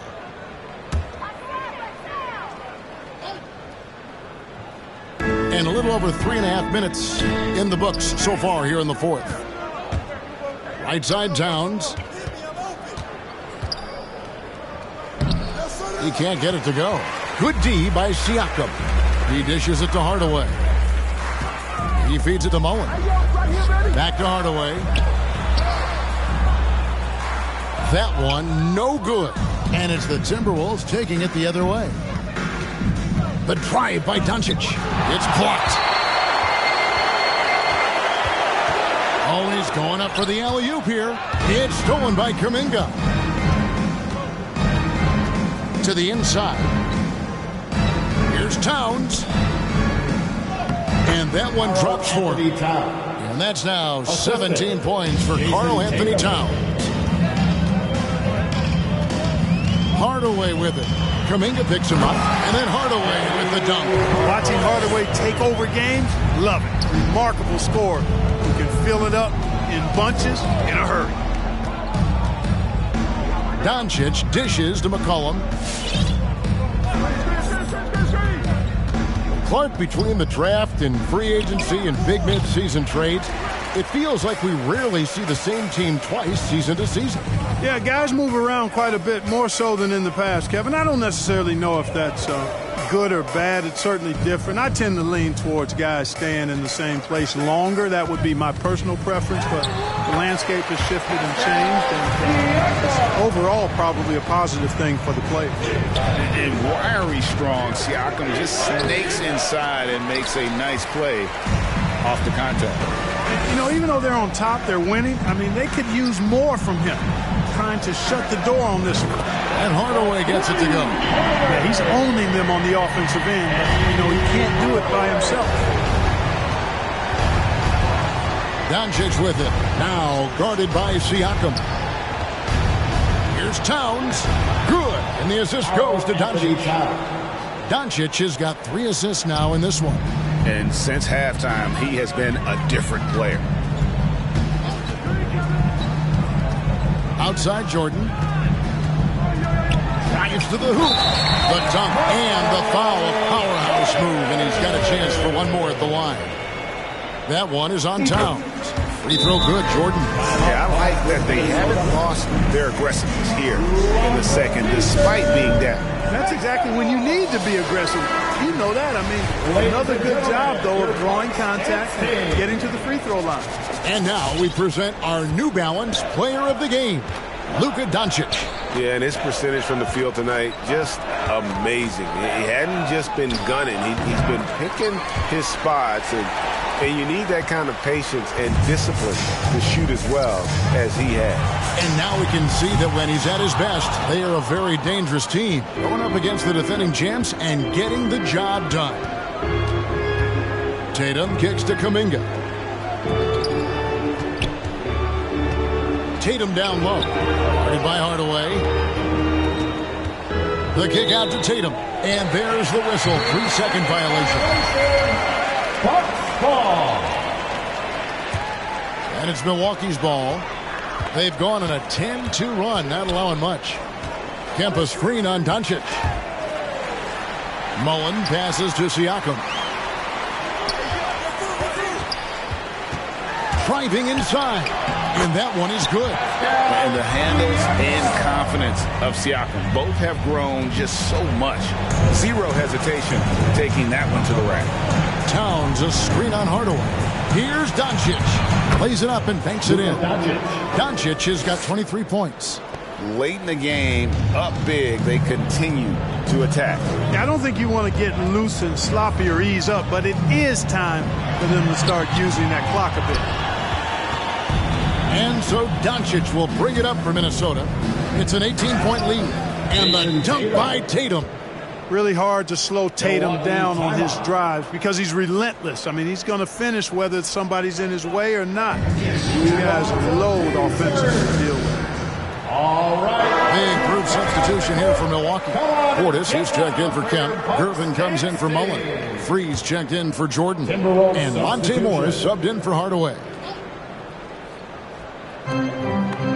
And a little over 3.5 minutes in the books so far here in the fourth. Right side Towns. He can't get it to go. Good D by Siakam. He dishes it to Hardaway. He feeds it to Mullen. Back to Hardaway. That one, no good. And it's the Timberwolves taking it the other way. The drive by Doncic. It's blocked. Oh, he's going up for the alley-oop here. It's stolen by Kuminga. To the inside. Here's Towns. And that one drops for him. And that's now 17 points for Karl Anthony Towns. Hardaway with it. Kuminga picks him up. And then Hardaway with the dunk. Watching Hardaway take over games, love it. Remarkable score. You can fill it up in bunches in a hurry. Doncic dishes to McCollum. Clark, between the draft and free agency and big mid-season trades, it feels like we rarely see the same team twice season to season. Yeah, guys move around quite a bit, more so than in the past, Kevin. I don't necessarily know if that's good or bad. It's certainly different. I tend to lean towards guys staying in the same place longer. That would be my personal preference, but the landscape has shifted and changed, and it's overall probably a positive thing for the players. And wiry strong, Siakam just snakes inside and makes a nice play off the contact. You know, even though they're on top, they're winning. I mean, they could use more from him, trying to shut the door on this one. And Hardaway gets it to go. Yeah, he's owning them on the offensive end. You know, he can't do it by himself. Doncic with it. Now guarded by Siakam. Here's Towns. Good. And the assist goes to Doncic. Doncic has got 3 assists now in this one. And since halftime, he has been a different player. Outside Jordan. Drives to the hoop. The dunk and the foul. Powerhouse move, and he's got a chance for one more at the line. That one is on Towns. Free throw good, Jordan. Yeah, I like that they haven't lost their aggressiveness here in the second, despite being down. That's exactly when you need to be aggressive. You know that. I mean, another good job, though, of drawing contact and getting to the free throw line. And now we present our New Balance Player of the Game, Luka Doncic. Yeah, and his percentage from the field tonight, just amazing. He hadn't just been gunning. He's been picking his spots, and you need that kind of patience and discipline to shoot as well as he has. And now we can see that when he's at his best, they are a very dangerous team, going up against the defending champs and getting the job done. Tatum kicks to Kuminga. Tatum down low. Guarded by Hardaway. The kick out to Tatum. And there's the whistle. 3-second violation. Ball. And it's Milwaukee's ball. They've gone on a 10-2 run, not allowing much. Kempa screen on Doncic. Mullen passes to Siakam. Driving inside. And that one is good. And the handles and confidence of Siakam both have grown just so much. Zero hesitation taking that one to the rack. Towns a screen on Hardaway. Here's Doncic. Plays it up and banks it in. Doncic has got 23 points. Late in the game, up big, they continue to attack. I don't think you want to get loose and sloppy or ease up, but it is time for them to start using that clock a bit. And so Doncic will bring it up for Minnesota. It's an 18-point lead. And the dunk by Tatum. Really hard to slow Tatum down on his drives because he's relentless. I mean, he's going to finish whether somebody's in his way or not. These guys load offensively to deal with. All right. Big group substitution here for Milwaukee. Portis, he's checked in for Kemp. Gervin comes in for Mullen. Freeze checked in for Jordan. And Monte Morris subbed in for Hardaway.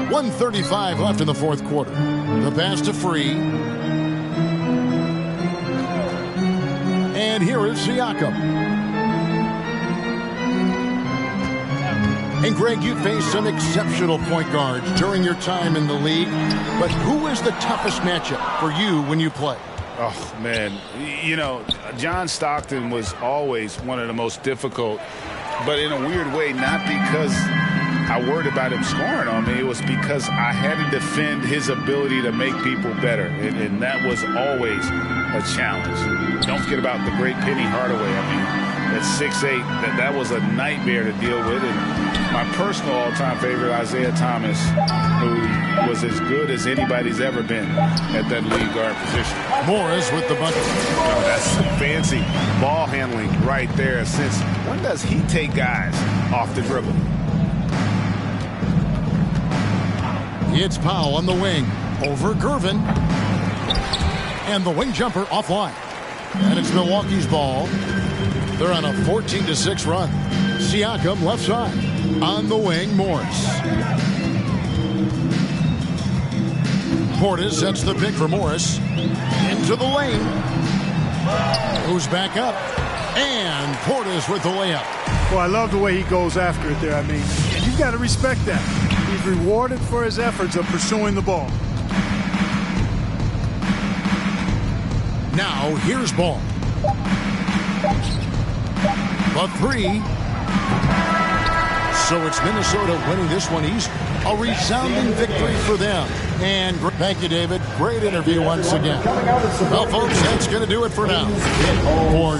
1:35 left in the fourth quarter. The pass to Free. And here is Siakam. And Greg, you faced some exceptional point guards during your time in the league, but who is the toughest matchup for you when you play? Oh, man. You know, John Stockton was always one of the most difficult, but in a weird way, not because I worried about him scoring on me. It was because I had to defend his ability to make people better, and that was always a challenge. Don't forget about the great Penny Hardaway. I mean, at 6'8", that was a nightmare to deal with. And my personal all-time favorite, Isaiah Thomas, who was as good as anybody's ever been at that lead guard position. Morris with the bucket. That's fancy ball handling right there. Since when does he take guys off the dribble? It's Powell on the wing over Gervin. And the wing jumper offline. And it's Milwaukee's ball. They're on a 14-6 run. Siakam left side. On the wing, Morris. Portis sets the pick for Morris. Into the lane. Goes back up. And Portis with the layup. Well, I love the way he goes after it there. I mean, you've got to respect that. He's rewarded for his efforts of pursuing the ball. Now, here's Ball. The three. So it's Minnesota winning this one easy. A resounding victory for them. And thank you, David. Great interview once again. Well, folks, that's going to do it for now. For